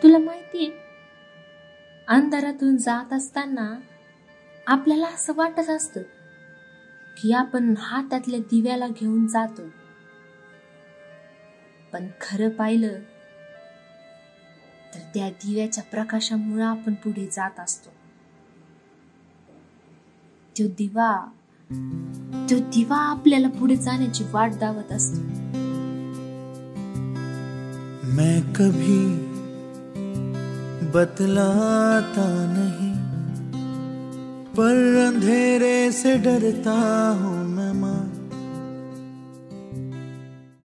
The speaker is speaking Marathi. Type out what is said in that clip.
तुला माहितीये, अंधारातून जात असताना आपल्याला असं वाटत असतं की आपण हातातल्या दिव्याला घेऊन जातो, पण खरं पाहिलं तर त्या दिव्याच्या प्रकाशामुळे आपण पुढे जात असतो. तो दिवा आपल्याला पुढे जाण्याची वाट दावत असतो. मैं कभी बतलाता नहीं, पर अंधेरे से डरता हूँ मैं माँ.